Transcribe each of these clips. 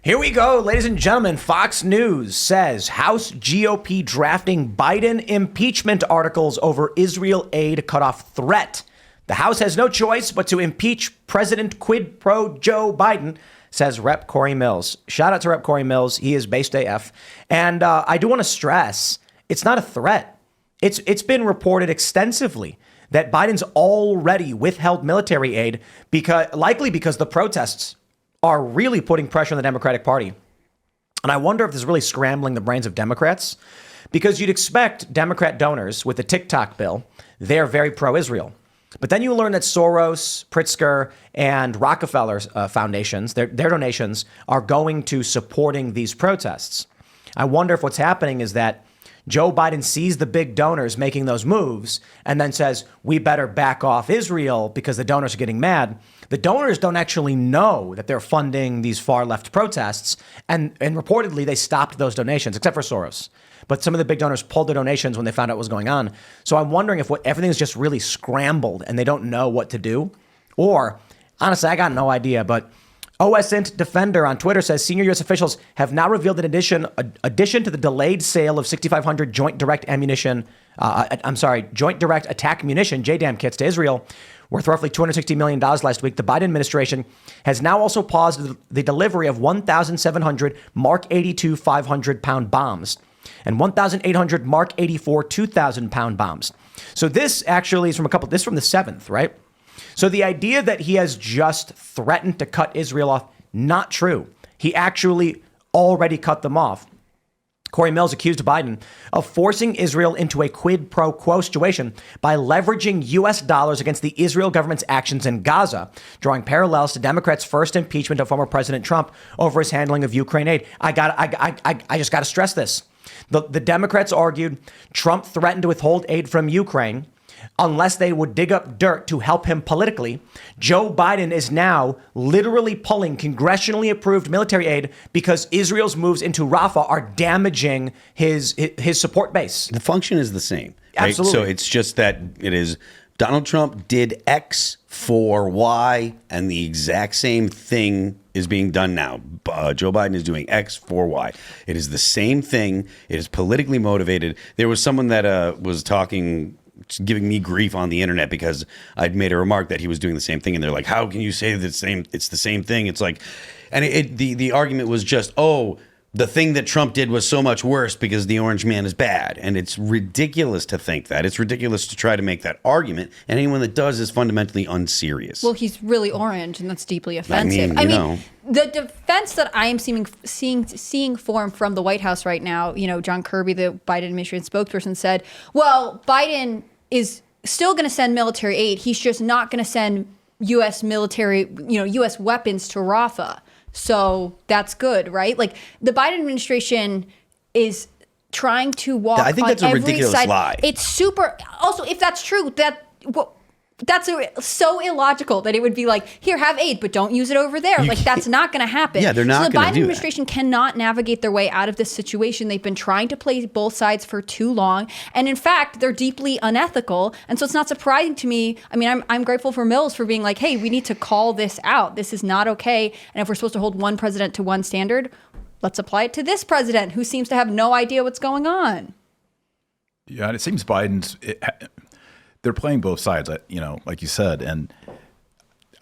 Here we go, ladies and gentlemen. Fox News says House GOP drafting Biden impeachment articles over Israel aid cutoff threat. The House has no choice but to impeach President quid pro Joe Biden, says Rep. Corey Mills. Shout out to Rep. Corey Mills. He is based AF. And I do want to stress, it's not a threat. It's been reported extensively that Biden's already withheld military aid likely because the protests are really putting pressure on the Democratic Party. And I wonder if this is really scrambling the brains of Democrats, because you'd expect Democrat donors with the TikTok bill, they're very pro-Israel. But then you learn that Soros, Pritzker, and Rockefeller foundations, their donations are going to supporting these protests. I wonder if what's happening is that Joe Biden sees the big donors making those moves and then says, we better back off Israel because the donors are getting mad. The donors don't actually know that they're funding these far left protests. And reportedly, they stopped those donations, except for Soros. But some of the big donors pulled their donations when they found out what was going on. So I'm wondering if everything is just really scrambled and they don't know what to do. Or, honestly, I got no idea, but OSINT Defender on Twitter says senior U.S. officials have now revealed an addition to the delayed sale of 6,500 Joint Direct Attack Munition, JDAM kits to Israel, worth roughly $260 million last week. The Biden administration has now also paused the delivery of 1,700 Mark 82 500-pound bombs and 1,800 Mark 84 2,000-pound bombs. So this actually is from the 7th, right? So the idea that he has just threatened to cut Israel off, not true. He actually already cut them off. Corey Mills accused Biden of forcing Israel into a quid pro quo situation by leveraging U.S. dollars against the Israel government's actions in Gaza, drawing parallels to Democrats' first impeachment of former President Trump over his handling of Ukraine aid. I just got to stress this. The Democrats argued Trump threatened to withhold aid from Ukraine unless they would dig up dirt to help him politically. Joe Biden is now literally pulling congressionally approved military aid because Israel's moves into Rafah are damaging his support base. The function is the same. Right? Absolutely. So it's just that it is Donald Trump did X for Y, and the exact same thing is being done now. Joe Biden is doing X for Y. It is the same thing. It is politically motivated. There was someone that was giving me grief on the internet because I'd made a remark that he was doing the same thing, and they're like, "How can you say it's the same thing?" It's like, and the argument was just, "Oh, the thing that Trump did was so much worse because the orange man is bad," and it's ridiculous to think that. It's ridiculous to try to make that argument, and anyone that does is fundamentally unserious. Well, he's really orange, and that's deeply offensive. I mean, the defense that I am seeing form from the White House right now, John Kirby, the Biden administration spokesperson, said, well, Biden is still going to send military aid. He's just not going to send U.S. military, U.S. weapons to Rafah. So that's good, right? Like, the Biden administration is trying to walk I think on that's a every ridiculous side. lie. It's super. Also, if that's true, that's so illogical that it would be like, here, have aid, but don't use it over there. Like, that's not going to happen. Yeah, they're not So the going to Biden do administration cannot navigate their way out of this situation. They've been trying to play both sides for too long. And in fact, they're deeply unethical. And so it's not surprising to me. I mean, I'm grateful for Mills for being like, hey, we need to call this out. This is not okay. And if we're supposed to hold one president to one standard, let's apply it to this president who seems to have no idea what's going on. Yeah, and it seems they're playing both sides, like you said. And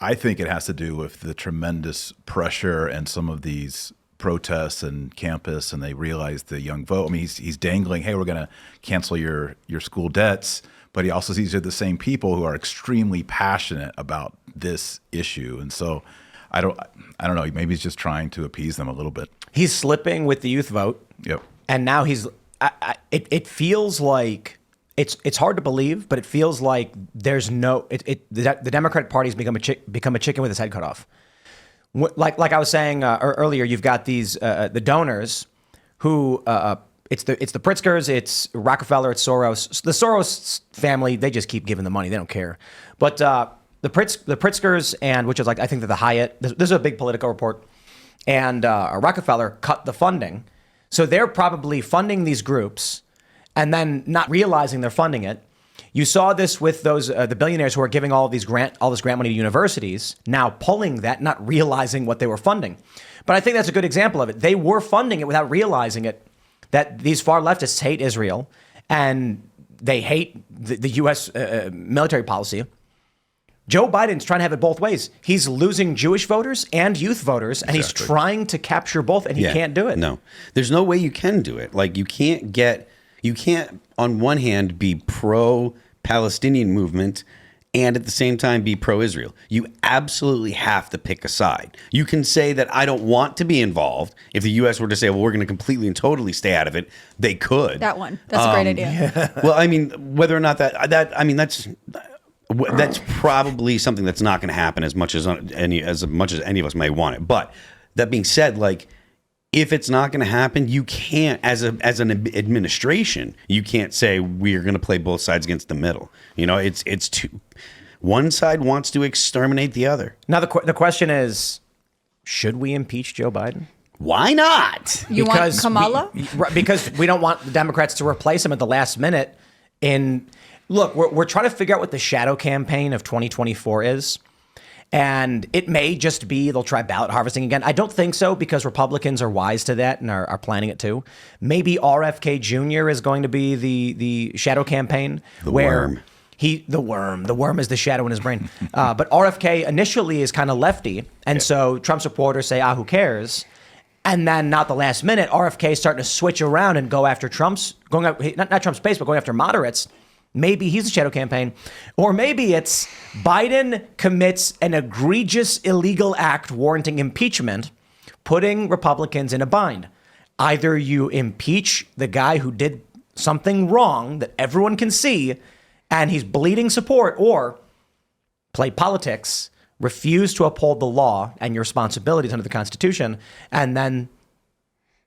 I think it has to do with the tremendous pressure and some of these protests and campus, and they realize the young vote. I mean, he's dangling, hey, we're going to cancel your school debts. But he also sees they're the same people who are extremely passionate about this issue. And so I don't know. Maybe he's just trying to appease them a little bit. He's slipping with the youth vote. Yep. And now it feels like, it's hard to believe, but it feels like there's the Democratic Party has become a chicken with its head cut off. Like I was saying earlier, you've got these the donors who it's the Pritzkers, it's Rockefeller, it's Soros. The Soros family, they just keep giving the money; they don't care. But the Pritzkers, and which is like, I think that the Hyatt. This is a big Politico report, and Rockefeller cut the funding, so they're probably funding these groups and then not realizing they're funding it. You saw this with those the billionaires who are giving all this grant money to universities, now pulling that, not realizing what they were funding. But I think that's a good example of it. They were funding it without realizing it, that these far leftists hate Israel and they hate the U.S. Military policy. Joe Biden's trying to have it both ways. He's losing Jewish voters and youth voters, and he's trying to capture both, and he can't do it. No, there's no way you can do it. Like you can't on one hand be pro-Palestinian movement and at the same time be pro-Israel. You absolutely have to pick a side. You can say that I don't want to be involved. If the U.S. were to say, well, we're going to completely and totally stay out of it, they could. That's a great idea. Well, I mean, whether or not that's probably something that's not going to happen as much as any of us may want it. But that being said, like if it's not going to happen, you can't, as an administration, you can't say we're going to play both sides against the middle. You know, it's too. One side wants to exterminate the other. Now the question is, should we impeach Joe Biden? Why not? You want Kamala? Because we don't want the Democrats to replace him at the last minute. Look, we're trying to figure out what the shadow campaign of 2024 is. And it may just be they'll try ballot harvesting again. I don't think so, because Republicans are wise to that and are planning it too. Maybe RFK Jr. is going to be the shadow campaign. The worm. The worm is the shadow in his brain. But RFK initially is kind of lefty. And so Trump supporters say, who cares? And then not the last minute, RFK is starting to switch around and go after not Trump's base, but going after moderates. Maybe he's the shadow campaign. Or maybe it's Biden commits an egregious illegal act warranting impeachment, putting Republicans in a bind. Either you impeach the guy who did something wrong that everyone can see and he's bleeding support, or play politics, refuse to uphold the law and your responsibilities under the Constitution, and then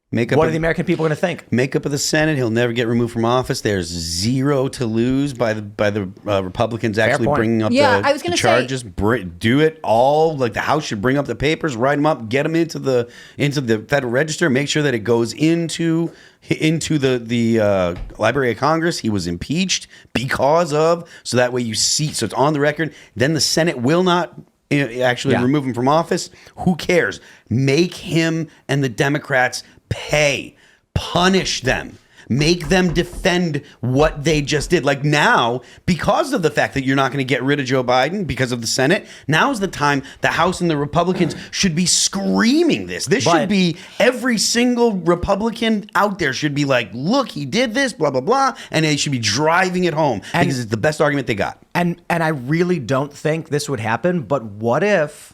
what are the American people going to think? Makeup of the Senate. He'll never get removed from office. There's zero to lose by the Republicans actually bringing up the charges. Do it all. Like the House should bring up the papers, write them up, get them into the Federal Register, make sure that it goes into the Library of Congress. He was impeached because of, so that way you see, so it's on the record. Then the Senate will not actually remove him from office. Who cares? Make him and the Democrats punish them, make them defend what they just did. Like now, because of the fact that you're not going to get rid of Joe Biden because of the Senate, now is the time the House and the Republicans should be screaming this. Should be every single Republican out there should be like, look, he did this, blah, blah, blah. And they should be driving it home because it's the best argument they got. And I really don't think this would happen. But what if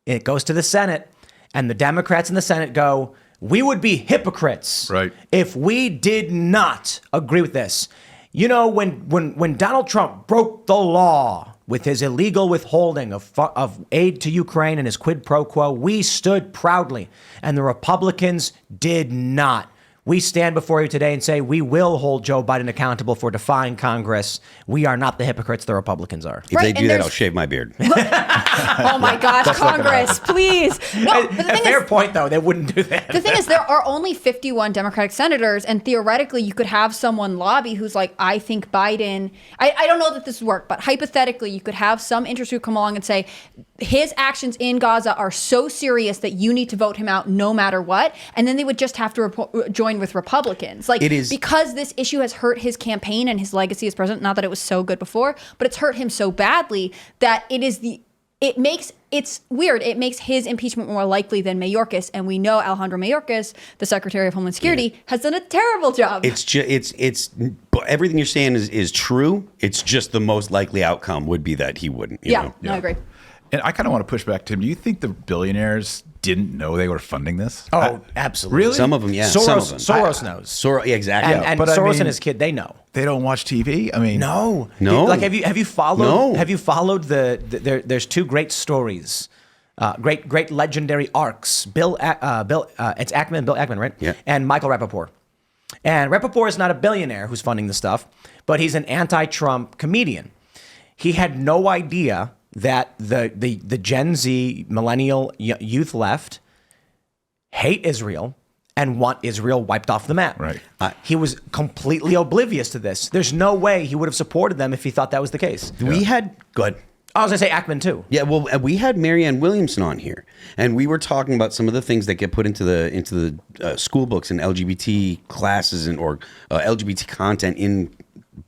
it goes to the Senate and the Democrats in the Senate go, we would be hypocrites if we did not agree with this. You know, when Donald Trump broke the law with his illegal withholding of aid to Ukraine and his quid pro quo, we stood proudly, and the Republicans did not. We stand before you today and say we will hold Joe Biden accountable for defying Congress. We are not the hypocrites the Republicans are. If they do that, I'll shave my beard. Oh my gosh, Congress, please. No, a fair point, though. They wouldn't do that. The thing is, there are only 51 Democratic senators, and theoretically, you could have someone lobby who's like, I think Biden, I don't know that this would work, but hypothetically, you could have some interest group come along and say, his actions in Gaza are so serious that you need to vote him out no matter what. And then they would just have to join with Republicans. Like, because this issue has hurt his campaign and his legacy as president, not that it was so good before, but it's hurt him so badly that it's weird. It makes his impeachment more likely than Mayorkas. And we know Alejandro Mayorkas, the Secretary of Homeland Security, has done a terrible job. It's everything you're saying is true. It's just the most likely outcome would be that he wouldn't. You know? No, I agree. And I kind of want to push back, Tim. Do you think the billionaires didn't know they were funding this? Oh, absolutely. Really? Some of them, yeah. Soros knows. Exactly. And Soros and his kid, they know. They don't watch TV. I mean, no. Like, have you followed? No. Have you followed there's two great stories, great legendary arcs. It's Bill Ackman, right? Yeah. And Michael Rappaport. And Rappaport is not a billionaire who's funding the stuff, but he's an anti-Trump comedian. He had no idea that the Gen Z millennial youth left hate Israel and want Israel wiped off the map. Right. He was completely oblivious to this. There's no way he would have supported them if he thought that was the case. We had good. I was going to say Ackman too. Yeah, well, we had Marianne Williamson on here, and we were talking about some of the things that get put into the school books and LGBT classes or LGBT content in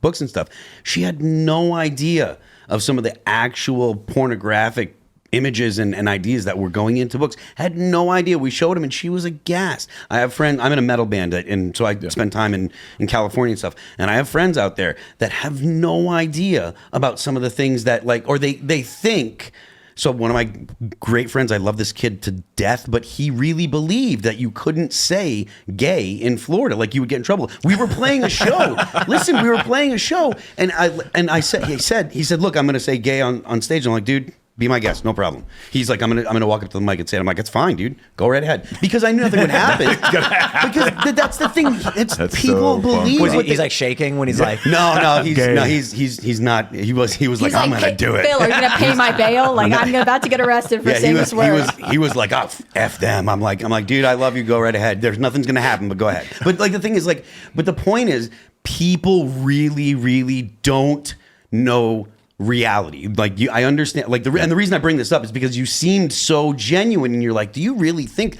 books and stuff. She had no idea of some of the actual pornographic images and ideas that were going into books. Had no idea. We showed him and she was aghast. I have friends, I'm in a metal band, and so I spend time in California and stuff, and I have friends out there that have no idea about some of the things that or they think. So one of my great friends, I love this kid to death, but he really believed that you couldn't say gay in Florida, like you would get in trouble. We were playing a show. Listen, we were playing a show, and I said, he said, look, I'm going to say gay on stage. I'm like, dude, be my guest, no problem. He's like, I'm gonna walk up to the mic and say it. I'm like, it's fine, dude. Go right ahead. Because I knew nothing would happen. Because that's the thing. That's people so believe. He's like shaking when he's like, he's not. He was like, I'm gonna do it. Bill, are you gonna pay my bail? Like I'm about to get arrested for saying this word. He was like, oh, F them. I'm like, dude, I love you. Go right ahead. There's nothing's gonna happen, but go ahead. But the thing is but the point is, people really, really don't know reality. I understand. And the reason I bring this up is because you seemed so genuine, and you're like, do you really think?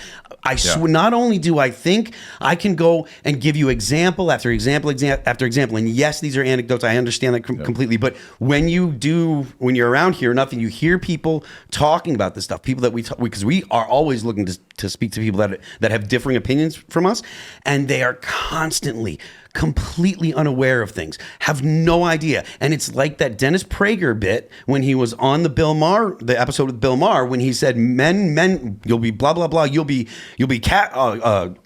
Not only do I think, I can go and give you example after example after example. And yes, these are anecdotes. I understand that completely. But when you're around here enough and you hear people talking about this stuff, people that because we are always looking to speak to people that have differing opinions from us, and they are constantly completely unaware of things, have no idea. And it's like that Dennis Prager bit when he was on the episode with Bill Maher, when he said, men, you'll be blah, blah, blah. You'll be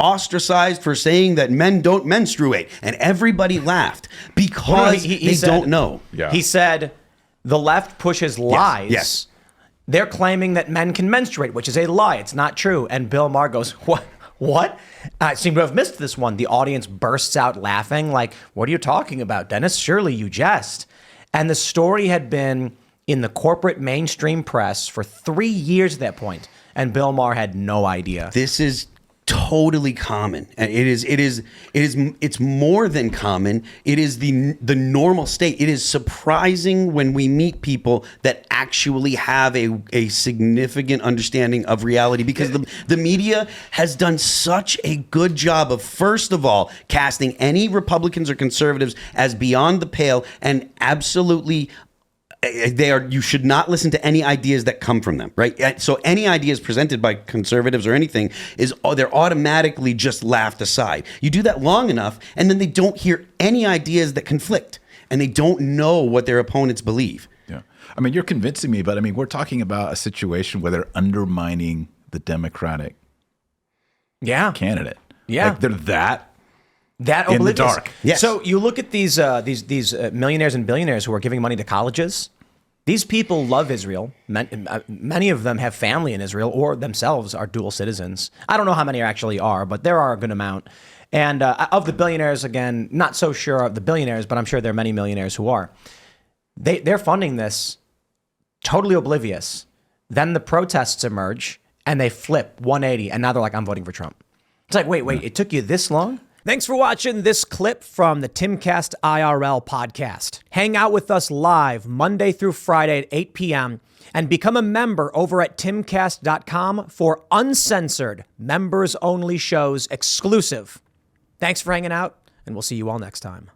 ostracized for saying that men don't menstruate. And everybody laughed because they don't know. Yeah. He said, the left pushes lies. Yes. They're claiming that men can menstruate, which is a lie. It's not true. And Bill Maher goes, What? I seem to have missed this one. The audience bursts out laughing like, what are you talking about, Dennis? Surely you jest. And the story had been in the corporate mainstream press for 3 years at that point, and Bill Maher had no idea. This is totally common, and it's more than common. It is the normal state. It is surprising when we meet people that actually have a significant understanding of reality, because the media has done such a good job of, first of all, casting any Republicans or conservatives as beyond the pale and absolutely you should not listen to any ideas that come from them, right? So any ideas presented by conservatives or anything they're automatically just laughed aside. You do that long enough, and then they don't hear any ideas that conflict, and they don't know what their opponents believe. Yeah, I mean, you're convincing me, but I mean, we're talking about a situation where they're undermining the Democratic candidate. Yeah, like they're that oblivious. In the dark. Yes. So you look at these millionaires and billionaires who are giving money to colleges. These people love Israel. Many of them have family in Israel or themselves are dual citizens. I don't know how many actually are, but there are a good amount. And of the billionaires, again, not so sure of the billionaires, but I'm sure there are many millionaires who are. They're funding this totally oblivious. Then the protests emerge and they flip 180, and now they're like, I'm voting for Trump. It's like, wait, it took you this long? Thanks for watching this clip from the Timcast IRL podcast. Hang out with us live Monday through Friday at 8 p.m. and become a member over at timcast.com for uncensored, members-only shows exclusive. Thanks for hanging out, and we'll see you all next time.